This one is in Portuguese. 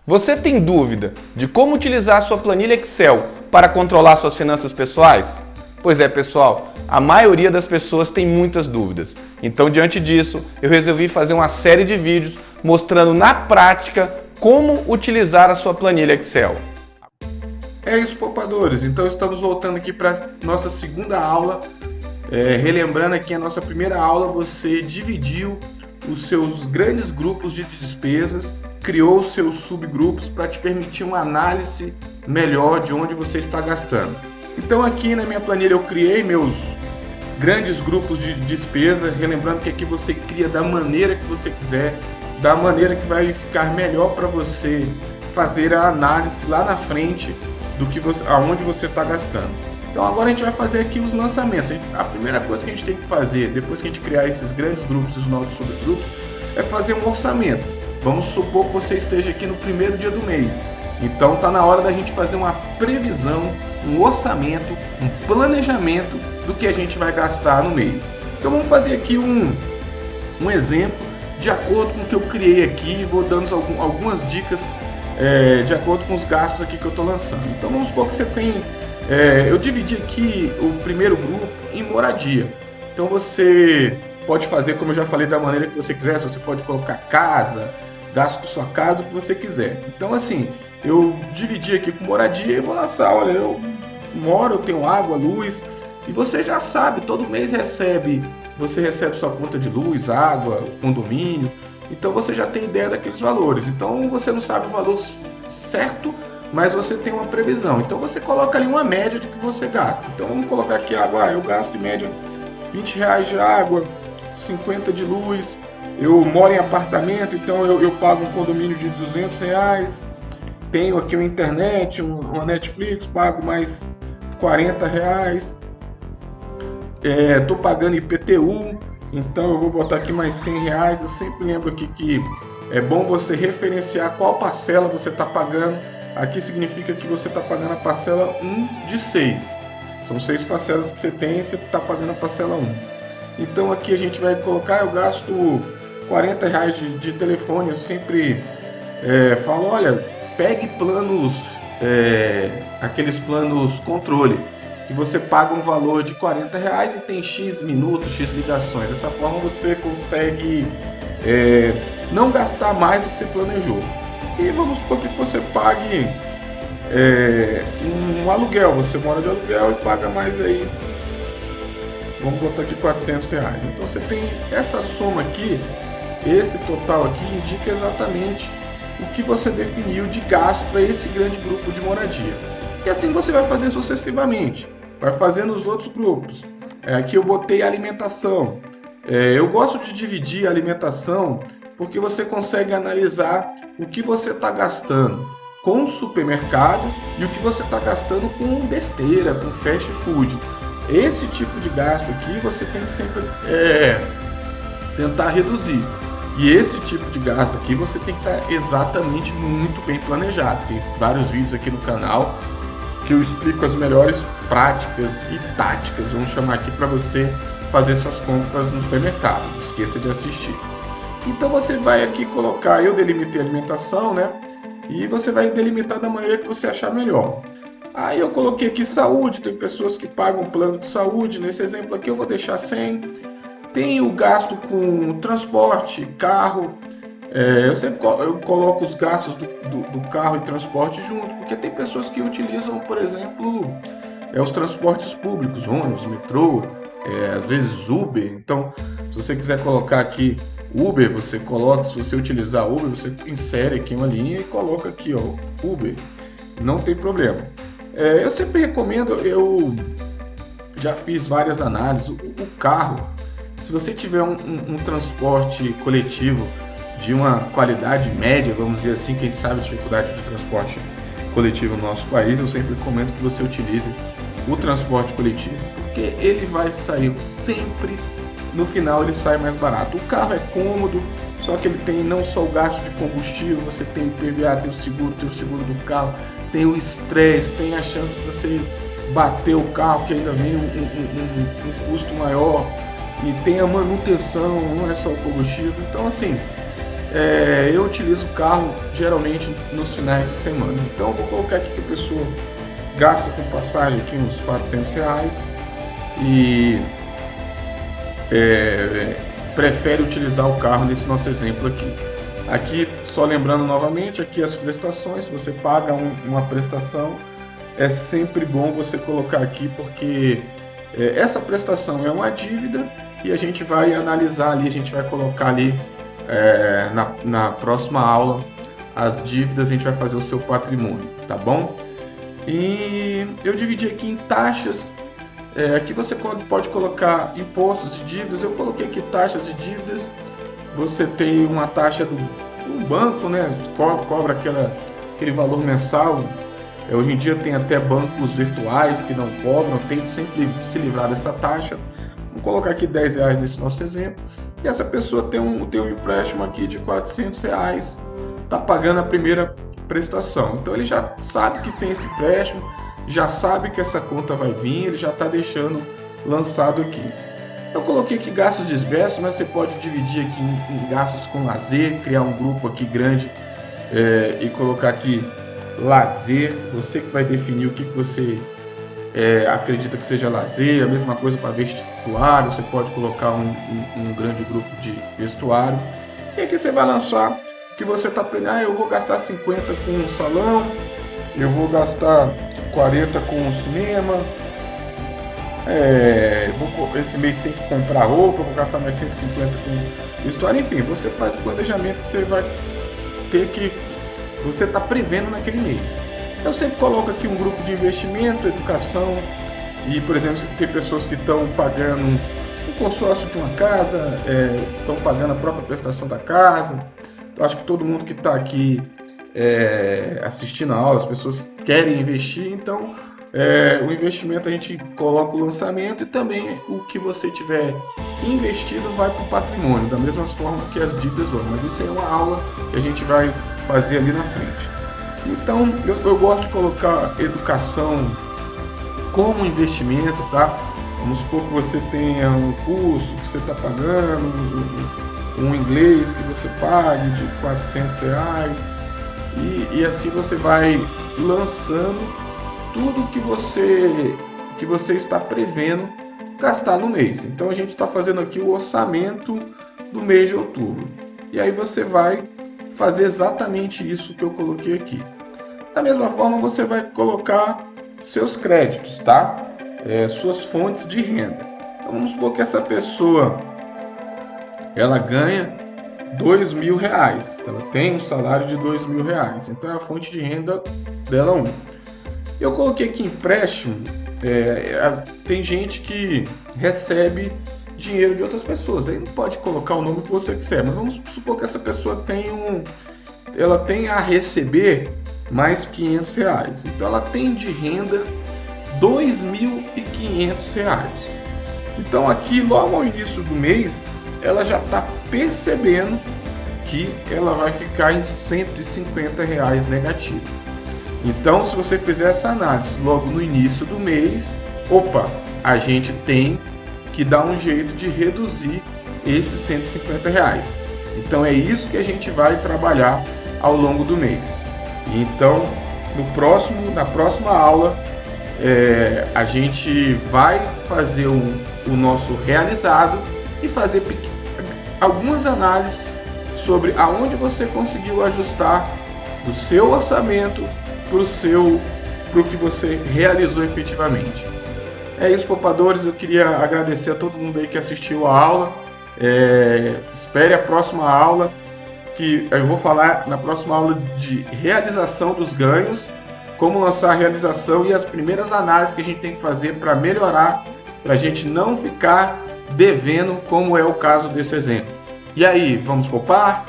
Você tem dúvida de como utilizar a sua planilha Excel para controlar suas finanças pessoais? Pois é, pessoal, a maioria das pessoas tem muitas dúvidas. Então, diante disso, eu resolvi fazer uma série de vídeos mostrando na prática como utilizar a sua planilha Excel. É isso, poupadores. Então estamos voltando aqui para nossa segunda aula. Relembrando aqui a nossa primeira aula, você dividiu os seus grandes grupos de despesas, criou os seus subgrupos para te permitir uma análise melhor de onde você está gastando. Então aqui na minha planilha eu criei meus grandes grupos de despesa, relembrando que aqui você cria da maneira que você quiser, da maneira que vai ficar melhor para você fazer a análise lá na frente do que aonde você está gastando. Então agora a gente vai fazer aqui os lançamentos. A primeira coisa que a gente tem que fazer, depois que a gente criar esses grandes grupos, os nossos subgrupos, é fazer um orçamento. Vamos supor que você esteja aqui no primeiro dia do mês. Então está na hora da gente fazer uma previsão, um orçamento, um planejamento do que a gente vai gastar no mês. Então vamos fazer aqui um exemplo de acordo com o que eu criei aqui, vou dando algumas dicas de acordo com os gastos aqui que eu estou lançando. Então vamos supor que você tem... eu dividi aqui o primeiro grupo em moradia. Então você pode fazer, como eu já falei, da maneira que você quiser. Você pode colocar casa, gasto com sua casa, o que você quiser. Então assim, eu dividi aqui com moradia e vou lançar. Olha, eu moro, eu tenho água, luz, e você já sabe, todo mês você recebe sua conta de luz, água, condomínio. Então você já tem ideia daqueles valores. Então você não sabe o valor certo, mas você tem uma previsão. Então você coloca ali uma média de que você gasta. Então vamos colocar aqui água. Eu gasto em média R$20 de água, 50 de luz. Eu moro em apartamento, então eu pago um condomínio de R$200. Tenho aqui uma internet, uma Netflix, pago mais R$40. Estou pagando IPTU, então eu vou botar aqui mais R$100. Eu sempre lembro aqui que é bom você referenciar qual parcela você está pagando. Aqui significa que você está pagando a parcela 1 de 6. São 6 parcelas que você tem e você está pagando a parcela 1. Então aqui a gente vai colocar, eu gasto R$40 de telefone. Eu sempre falo, olha, pegue planos, aqueles planos controle, que você paga um valor de R$40 e tem X minutos, X ligações. Dessa forma você consegue não gastar mais do que você planejou. E vamos supor que você pague um aluguel. Você mora de aluguel e paga mais aí, vamos botar aqui R$400. Então você tem essa soma aqui, esse total aqui indica exatamente o que você definiu de gasto para esse grande grupo de moradia. E assim você vai fazer sucessivamente, vai fazendo os outros grupos. Aqui eu botei alimentação. Eu gosto de dividir a alimentação porque você consegue analisar o que você está gastando com o supermercado e o que você está gastando com besteira, com fast food. Esse tipo de gasto aqui você tem que sempre tentar reduzir. E esse tipo de gasto aqui você tem que estar exatamente muito bem planejado. Tem vários vídeos aqui no canal que eu explico as melhores práticas e táticas, vamos chamar aqui, para você fazer suas compras no supermercado. Não esqueça de assistir. Então você vai aqui colocar, eu delimitei a alimentação, né? E você vai delimitar da maneira que você achar melhor. Aí eu coloquei aqui saúde, tem pessoas que pagam plano de saúde. Nesse exemplo aqui eu vou deixar 100. Tem o gasto com transporte, carro. Eu coloco os gastos do carro e transporte junto, porque tem pessoas que utilizam, por exemplo, os transportes públicos, ônibus, metrô, às vezes Uber. Então, se você quiser colocar aqui Uber, você coloca. Se você utilizar Uber, você insere aqui uma linha e coloca aqui, ó, Uber. Não tem problema. Eu sempre recomendo, eu já fiz várias análises. O carro, se você tiver um transporte coletivo de uma qualidade média, vamos dizer assim, que a gente sabe a dificuldade de transporte coletivo no nosso país, eu sempre recomendo que você utilize o transporte coletivo, porque ele vai sair sempre, no final ele sai mais barato. O carro é cômodo, só que ele tem não só o gasto de combustível, você tem o PVA, tem o seguro do carro, tem o estresse, tem a chance de você bater o carro, que ainda vem um custo maior, e tem a manutenção, não é só o combustível. Então assim, eu utilizo o carro geralmente nos finais de semana. Então eu vou colocar aqui que a pessoa gasta com passagem aqui uns R$ 400 e prefere utilizar o carro nesse nosso exemplo aqui. Aqui, só lembrando novamente, aqui as prestações, se você paga uma prestação, é sempre bom você colocar aqui, porque essa prestação é uma dívida e a gente vai analisar ali, a gente vai colocar ali na próxima aula as dívidas, a gente vai fazer o seu patrimônio, tá bom? E eu dividi aqui em taxas. Aqui você pode colocar impostos e dívidas. Eu coloquei aqui taxas e dívidas. Você tem uma taxa do banco, né? Cobra aquele valor mensal. Hoje em dia tem até bancos virtuais que não cobram. Tente sempre se livrar dessa taxa. Vou colocar aqui R$10 nesse nosso exemplo. E essa pessoa tem um empréstimo aqui de R$400. Está pagando a primeira prestação. Então ele já sabe que tem esse empréstimo, já sabe que essa conta vai vir, ele já está deixando lançado aqui. Eu coloquei aqui gastos diversos, mas você pode dividir aqui em gastos com lazer, criar um grupo aqui grande e colocar aqui lazer. Você que vai definir o que você acredita que seja lazer. A mesma coisa para vestuário, você pode colocar um grande grupo de vestuário. E aqui você vai lançar que você está aprendendo. Eu vou gastar 50 com um salão, eu vou gastar 40 com o cinema, esse mês tem que comprar roupa, vou gastar mais 150 com vestuário. Enfim, você faz o planejamento que você vai ter que você está prevendo naquele mês. Eu sempre coloco aqui um grupo de investimento, educação, e por exemplo, tem pessoas que estão pagando um consórcio de uma casa, estão pagando a própria prestação da casa. Eu acho que todo mundo que está aqui assistindo a aula, as pessoas querem investir, então o investimento a gente coloca o lançamento e também o que você tiver investido vai para o patrimônio, da mesma forma que as dívidas vão, mas isso é uma aula que a gente vai fazer ali na frente. Então eu gosto de colocar educação como investimento, tá? Vamos supor que você tenha um curso que você está pagando, um inglês que você pague de R$400 e assim você vai lançando tudo que você está prevendo gastar no mês. Então a gente está fazendo aqui o orçamento do mês de outubro e aí você vai fazer exatamente isso que eu coloquei aqui. Da mesma forma você vai colocar seus créditos, tá? Suas fontes de renda. Então vamos supor que essa pessoa ela ganha R$2.000, ela tem um salário de R$2.000, então é a fonte de renda dela 1. Eu coloquei aqui empréstimo, tem gente que recebe dinheiro de outras pessoas, aí não pode colocar o nome que você quiser, mas vamos supor que essa pessoa ela tem a receber mais R$500, então ela tem de renda R$2.500. Então aqui logo ao início do mês ela já está percebendo que ela vai ficar em R$150 negativo. Então, se você fizer essa análise logo no início do mês, a gente tem que dar um jeito de reduzir esses R$150. Então, é isso que a gente vai trabalhar ao longo do mês. Então, na próxima aula, a gente vai fazer o nosso realizado e fazer algumas análises sobre aonde você conseguiu ajustar o seu orçamento para o que você realizou efetivamente. É isso, poupadores. Eu queria agradecer a todo mundo aí que assistiu a aula. Espere a próxima aula, que eu vou falar na próxima aula de realização dos ganhos, como lançar a realização e as primeiras análises que a gente tem que fazer para melhorar, para a gente não ficar devendo, como é o caso desse exemplo. E aí, vamos poupar?